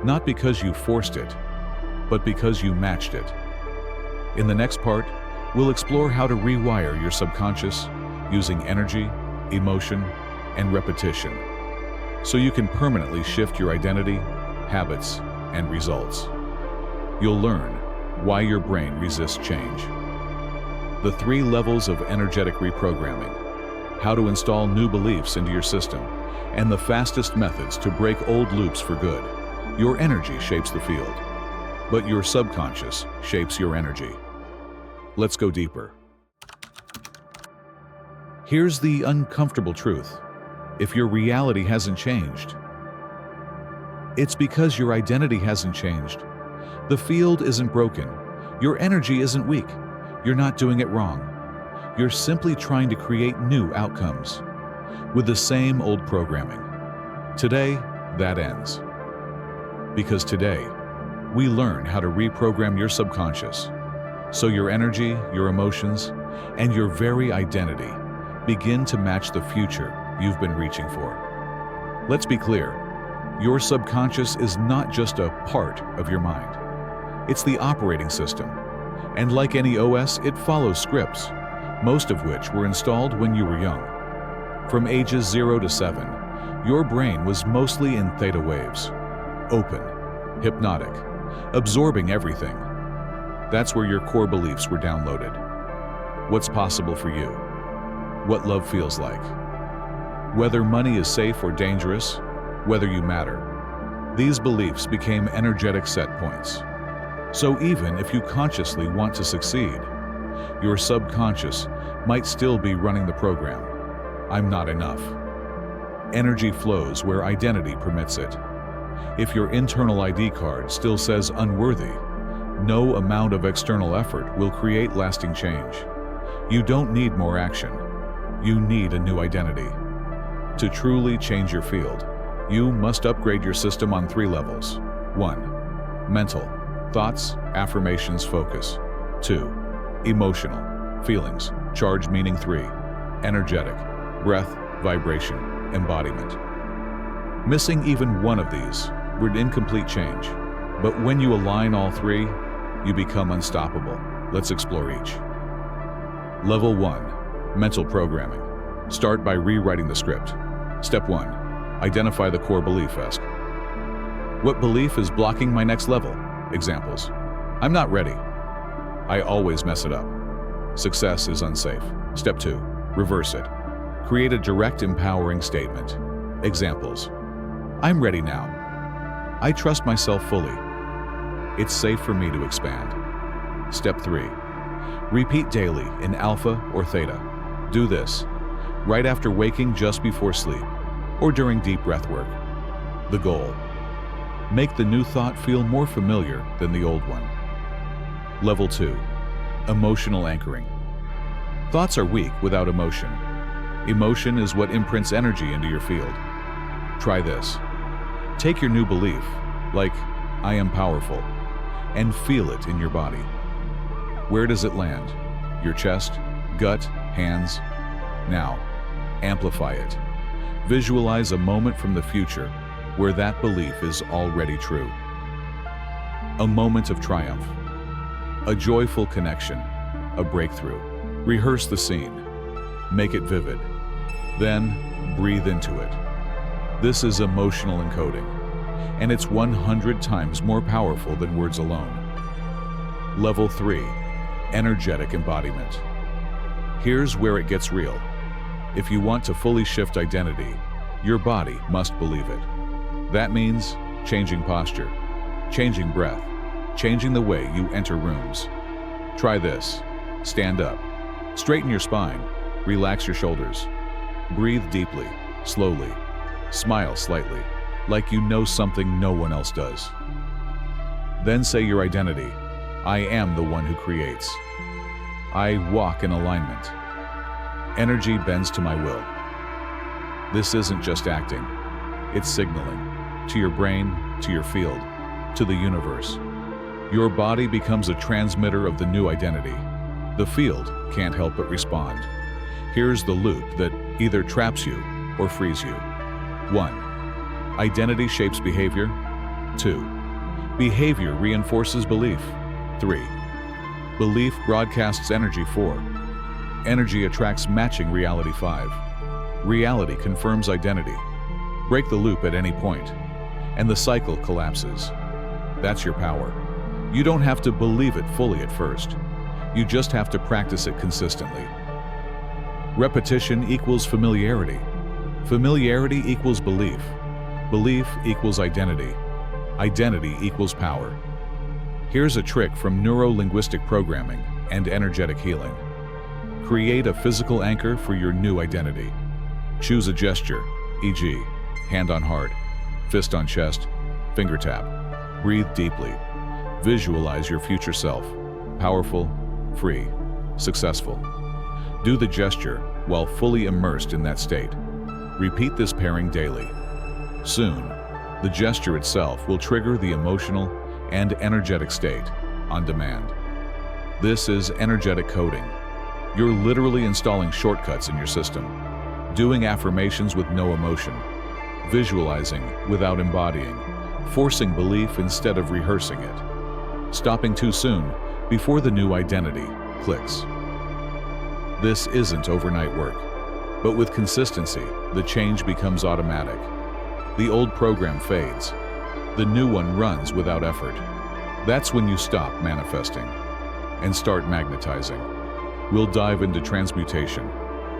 not because you forced it, but because you matched it. In the next part, we'll explore how to rewire your subconscious using energy, emotion, and repetition, so you can permanently shift your identity, habits, and results. You'll learn why your brain resists change, the 3 levels of energetic reprogramming, how to install new beliefs into your system, and the fastest methods to break old loops for good. Your energy shapes the field, but your subconscious shapes your energy. Let's go deeper. Here's the uncomfortable truth. If your reality hasn't changed, it's because your identity hasn't changed. The field isn't broken. Your energy isn't weak. You're not doing it wrong. You're simply trying to create new outcomes with the same old programming. Today, that ends. Because today, we learn how to reprogram your subconscious, so your energy, your emotions, and your very identity begin to match the future you've been reaching for. Let's be clear, your subconscious is not just a part of your mind. It's the operating system, and like any OS, it follows scripts, most of which were installed when you were young. From ages 0 to 7, your brain was mostly in theta waves, open, hypnotic, absorbing everything. That's where your core beliefs were downloaded. What's possible for you? What love feels like? Whether money is safe or dangerous, whether you matter. These beliefs became energetic set points. So even if you consciously want to succeed, your subconscious might still be running the program. I'm not enough. Energy flows where identity permits it. If your internal ID card still says unworthy, no amount of external effort will create lasting change. You don't need more action. You need a new identity. To truly change your field, you must upgrade your system on 3 levels. 1. Mental, thoughts, affirmations, focus. 2. Emotional, feelings, charge, meaning. 3. Energetic, breath, vibration, embodiment. Missing even one of these would incomplete change. But when you align all 3, you become unstoppable. Let's explore each. Level 1. Mental programming. Start by rewriting the script. Step 1. Identify the core belief. Ask, what belief is blocking my next level? Examples. I'm not ready. I always mess it up. Success is unsafe. Step 2. Reverse it. Create a direct, empowering statement. Examples. I'm ready now. I trust myself fully. It's safe for me to expand. Step 3. Repeat daily in alpha or theta. Do this right after waking, just before sleep, or during deep breath work. The goal: make the new thought feel more familiar than the old one. Level 2. Emotional anchoring. Thoughts are weak without emotion. Emotion is what imprints energy into your field. Try this. Take your new belief, like I am powerful, and feel it in your body. Where does it land? Your chest, gut, hands? Now, amplify it. Visualize a moment from the future where that belief is already true. A moment of triumph, a joyful connection, a breakthrough. Rehearse the scene. Make it vivid. Then, breathe into it. This is emotional encoding, and it's 100 times more powerful than words alone. Level 3. Energetic embodiment. Here's where it gets real. If you want to fully shift identity, your body must believe it. That means changing posture, changing breath, changing the way you enter rooms. Try this. Stand up. Straighten your spine. Relax your shoulders. Breathe deeply, slowly. Smile slightly, like you know something no one else does. Then say your identity. I am the one who creates. I walk in alignment. Energy bends to my will. This isn't just acting. It's signaling. To your brain, to your field, to the universe. Your body becomes a transmitter of the new identity. The field can't help but respond. Here's the loop that either traps you or frees you. 1. Identity shapes behavior. 2. Behavior reinforces belief. 3. Belief broadcasts energy. 4. Energy attracts matching reality. 5. Reality confirms identity. Break the loop at any point, and the cycle collapses. That's your power. You don't have to believe it fully at first. You just have to practice it consistently. Repetition equals familiarity. Familiarity equals belief. Belief equals identity. Identity equals power. Here's a trick from neuro-linguistic programming and energetic healing. Create a physical anchor for your new identity. Choose a gesture, e.g., hand on heart, fist on chest, finger tap. Breathe deeply. Visualize your future self, powerful, free, successful. Do the gesture while fully immersed in that state. Repeat this pairing daily. Soon, the gesture itself will trigger the emotional and energetic state on demand. This is energetic coding. You're literally installing shortcuts in your system, doing affirmations with no emotion, visualizing without embodying, forcing belief instead of rehearsing it, stopping too soon before the new identity clicks. This isn't overnight work, but with consistency, the change becomes automatic. The old program fades. The new one runs without effort. That's when you stop manifesting and start magnetizing. We'll dive into transmutation,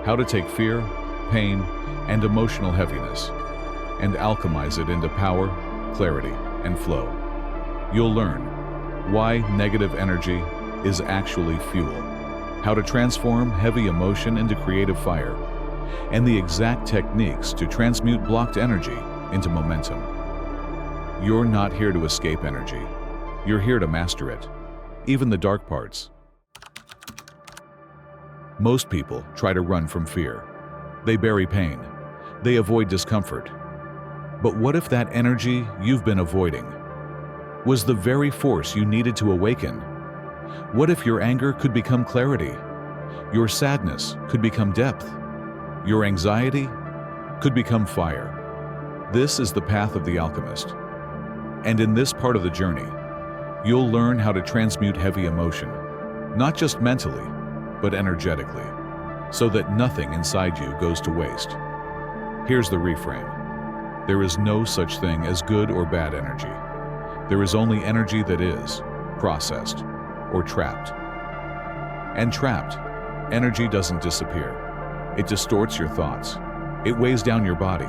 how to take fear, pain, and emotional heaviness, and alchemize it into power, clarity, and flow. You'll learn why negative energy is actually fuel, how to transform heavy emotion into creative fire, and the exact techniques to transmute blocked energy into momentum. You're not here to escape energy. You're here to master it, even the dark parts. Most people try to run from fear. They bury pain. They avoid discomfort. But what if that energy you've been avoiding was the very force you needed to awaken? What if your anger could become clarity? Your sadness could become depth? Your anxiety could become fire? This is the path of the alchemist. And in this part of the journey, you'll learn how to transmute heavy emotion, not just mentally, but energetically, so that nothing inside you goes to waste. Here's the reframe. There is no such thing as good or bad energy. There is only energy that is processed or trapped. And trapped, energy doesn't disappear. It distorts your thoughts. It weighs down your body.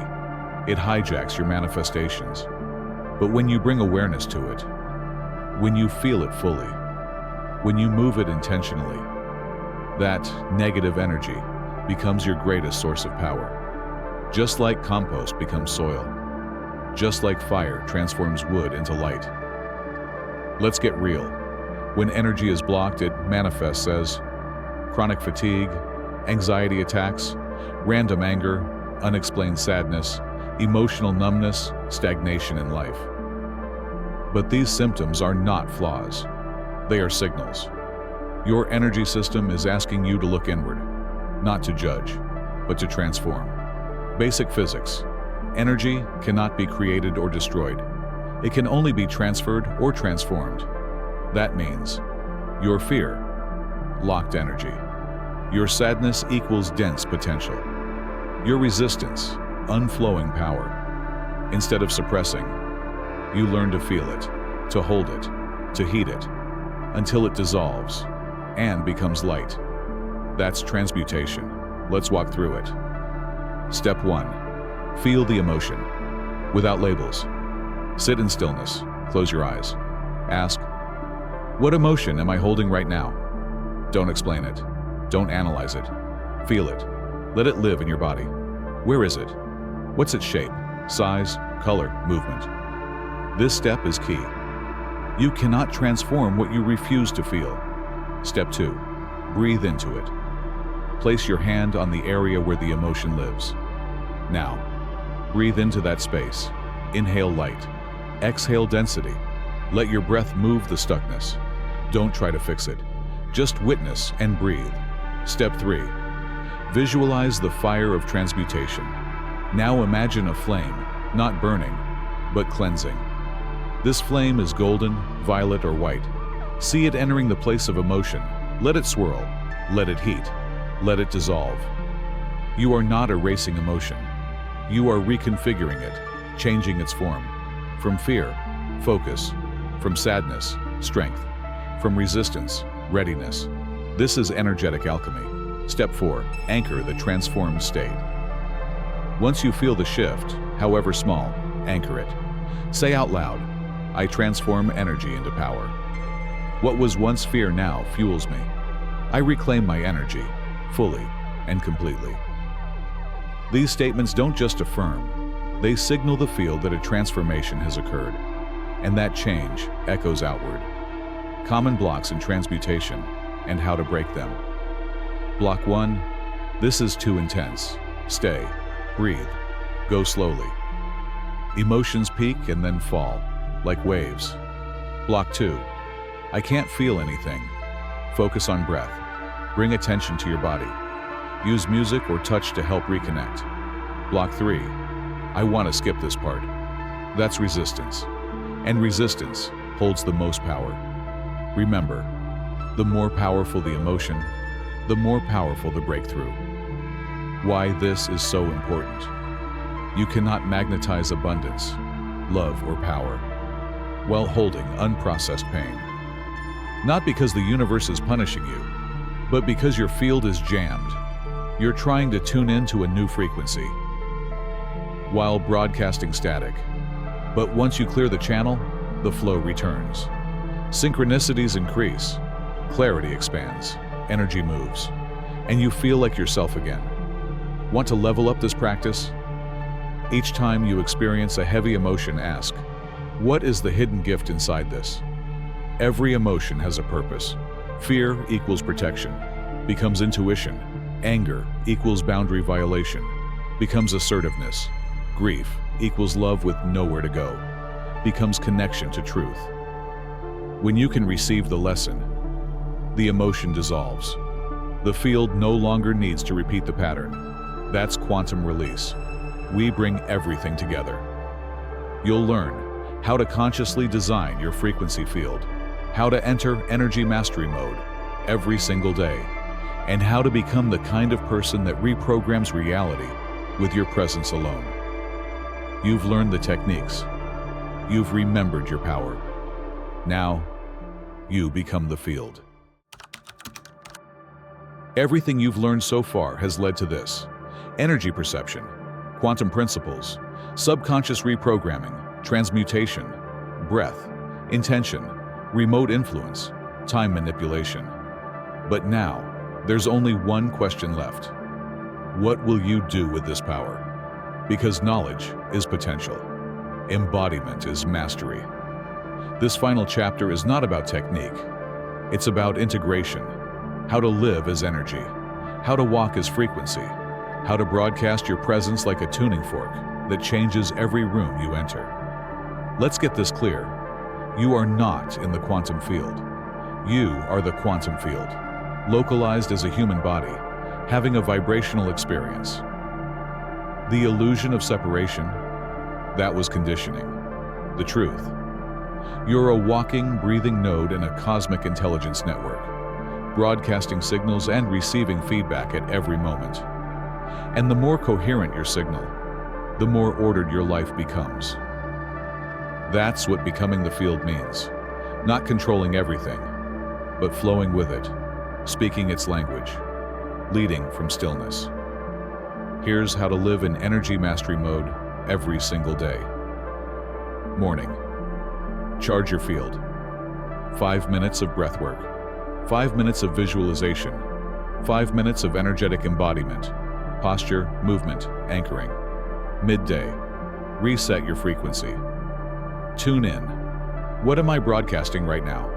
It hijacks your manifestations. But when you bring awareness to it, when you feel it fully, when you move it intentionally, that negative energy becomes your greatest source of power. Just like compost becomes soil, just like fire transforms wood into light. Let's get real. When energy is blocked, it manifests as chronic fatigue, anxiety attacks, random anger, unexplained sadness, emotional numbness, stagnation in life. But these symptoms are not flaws. They are signals. Your energy system is asking you to look inward, not to judge, but to transform. Basic physics. Energy cannot be created or destroyed. It can only be transferred or transformed. That means your fear, locked energy. Your sadness equals dense potential. Your resistance, unflowing power. Instead of suppressing, you learn to feel it, to hold it, to heat it, until it dissolves and becomes light. That's transmutation. Let's walk through it. Step 1. Feel the emotion. Without labels. Sit in stillness. Close your eyes. Ask, what emotion am I holding right now? Don't explain it. Don't analyze it. Feel it. Let it live in your body. Where is it? What's its shape, size, color, movement? This step is key. You cannot transform what you refuse to feel. Step 2. Breathe into it. Place your hand on the area where the emotion lives. Now, breathe into that space. Inhale light. Exhale density. Let your breath move the stuckness. Don't try to fix it. Just witness and breathe. Step 3. Visualize the fire of transmutation. Now imagine a flame, not burning, but cleansing. This flame is golden, violet, or white. See it entering the place of emotion. Let it swirl. Let it heat. Let it dissolve. You are not erasing emotion. You are reconfiguring it, changing its form. From fear, focus. From sadness, strength. From resistance, readiness. This is energetic alchemy. Step 4. Anchor the transformed state. Once you feel the shift, however small, anchor it. Say out loud, I transform energy into power. What was once fear now fuels me. I reclaim my energy, fully and completely. These statements don't just affirm, they signal the field that a transformation has occurred, and that change echoes outward. Common blocks in transmutation and how to break them. Block 1, this is too intense. Stay, breathe, go slowly. Emotions peak and then fall, like waves. Block 2, I can't feel anything. Focus on breath. Bring attention to your body. Use music or touch to help reconnect. Block 3, I want to skip this part. That's resistance. And resistance holds the most power. Remember, the more powerful the emotion, the more powerful the breakthrough. Why this is so important. You cannot magnetize abundance, love, or power while holding unprocessed pain. Not because the universe is punishing you, but because your field is jammed. You're trying to tune into a new frequency while broadcasting static. But once you clear the channel, the flow returns. Synchronicities increase, clarity expands, energy moves, and you feel like yourself again. Want to level up this practice? Each time you experience a heavy emotion, ask, what is the hidden gift inside this? Every emotion has a purpose. Fear equals protection, becomes intuition. Anger equals boundary violation, becomes assertiveness. Grief equals love with nowhere to go, becomes connection to truth. When you can receive the lesson, the emotion dissolves. The field no longer needs to repeat the pattern. That's quantum release. We bring everything together. You'll learn how to consciously design your frequency field, how to enter energy mastery mode every single day, and how to become the kind of person that reprograms reality with your presence alone. You've learned the techniques. You've remembered your power. Now, you become the field. Everything you've learned so far has led to this: energy perception, quantum principles, subconscious reprogramming, transmutation, breath, intention, remote influence, time manipulation. But now, there's only one question left. What will you do with this power? Because knowledge is potential. Embodiment is mastery. This final chapter is not about technique. It's about integration. How to live as energy. How to walk as frequency. How to broadcast your presence like a tuning fork that changes every room you enter. Let's get this clear. You are not in the quantum field. You are the quantum field, localized as a human body, having a vibrational experience. The illusion of separation, that was conditioning. The truth. You're a walking, breathing node in a cosmic intelligence network, broadcasting signals and receiving feedback at every moment. And the more coherent your signal, the more ordered your life becomes. That's what becoming the field means. Not controlling everything, but flowing with it, speaking its language, leading from stillness. Here's how to live in energy mastery mode every single day. Morning. Charge your field. 5 minutes of breath work. 5 minutes of visualization. 5 minutes of energetic embodiment. Posture, movement, anchoring. Midday. Reset your frequency. Tune in. What am I broadcasting right now?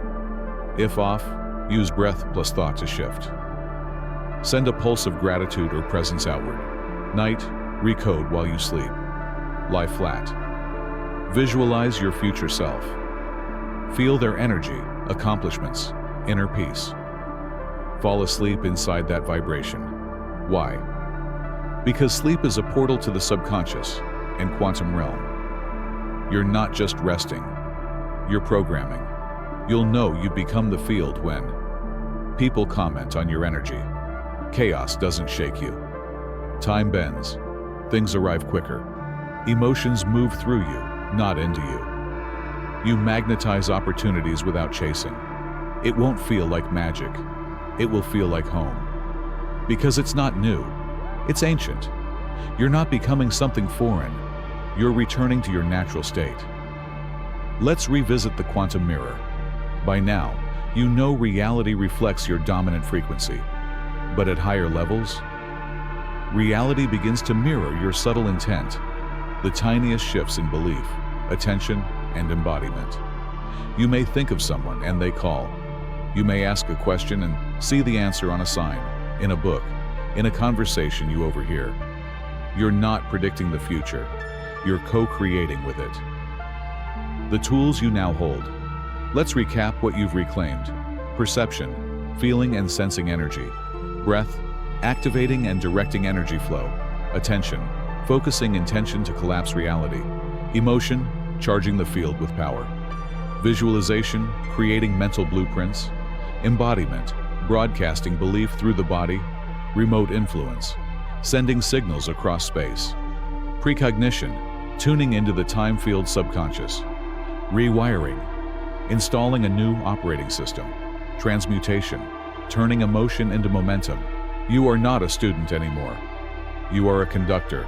If off, use breath plus thought to shift. Send a pulse of gratitude or presence outward. Night, recode while you sleep. Lie flat. Visualize your future self. Feel their energy, accomplishments, inner peace. Fall asleep inside that vibration. Why? Because sleep is a portal to the subconscious and quantum realm. You're not just resting, you're programming. You'll know you become the field when people comment on your energy. Chaos doesn't shake you. Time bends. Things arrive quicker. Emotions move through you, not into you. You magnetize opportunities without chasing. It won't feel like magic. It will feel like home. Because it's not new. It's ancient. You're not becoming something foreign. You're returning to your natural state. Let's revisit the quantum mirror. By now, you know reality reflects your dominant frequency. But at higher levels, reality begins to mirror your subtle intent, the tiniest shifts in belief, attention, and embodiment. You may think of someone and they call. You may ask a question and see the answer on a sign, in a book, in a conversation you overhear. You're not predicting the future. You're co-creating with it. The tools you now hold. Let's recap what you've reclaimed. Perception, feeling and sensing energy. Breath, activating and directing energy flow. Attention, focusing intention to collapse reality. Emotion, charging the field with power. Visualization, creating mental blueprints. Embodiment, broadcasting belief through the body, remote influence, sending signals across space. Precognition, tuning into the time-field subconscious. Rewiring, installing a new operating system. Transmutation, turning emotion into momentum. You are not a student anymore. You are a conductor,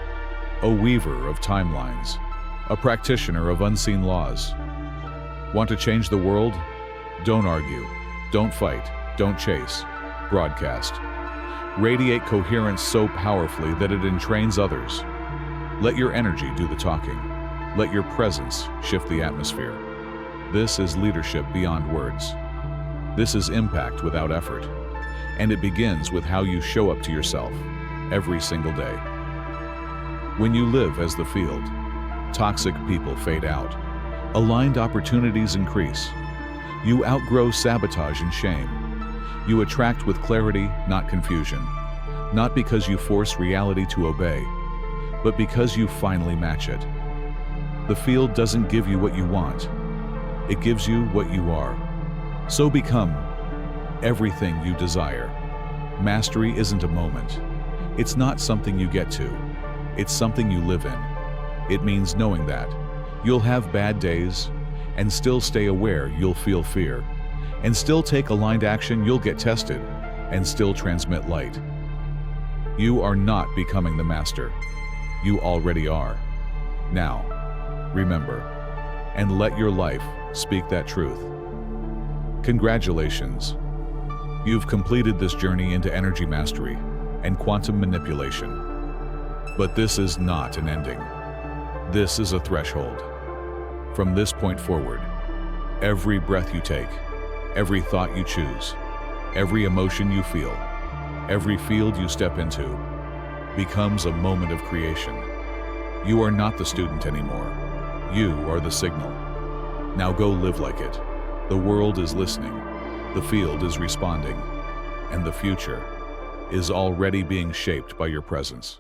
a weaver of timelines, a practitioner of unseen laws. Want to change the world? Don't argue, don't fight, don't chase. Broadcast. Radiate coherence so powerfully that it entrains others. Let your energy do the talking. Let your presence shift the atmosphere. This is leadership beyond words. This is impact without effort. And it begins with how you show up to yourself every single day. When you live as the field, toxic people fade out. Aligned opportunities increase. You outgrow sabotage and shame. You attract with clarity, not confusion. Not because you force reality to obey, but because you finally match it. The field doesn't give you what you want. It gives you what you are. So become everything you desire. Mastery isn't a moment. It's not something you get to. It's something you live in. It means knowing that you'll have bad days and still stay aware you'll feel fear, and still take aligned action you'll get tested, and still transmit light. You are not becoming the master. You already are. Now, remember, and let your life speak that truth. Congratulations. You've completed this journey into energy mastery and quantum manipulation. But this is not an ending. This is a threshold. From this point forward, every breath you take, every thought you choose, every emotion you feel, every field you step into, becomes a moment of creation. You are not the student anymore. You are the signal. Now go live like it. The world is listening, the field is responding, and the future is already being shaped by your presence.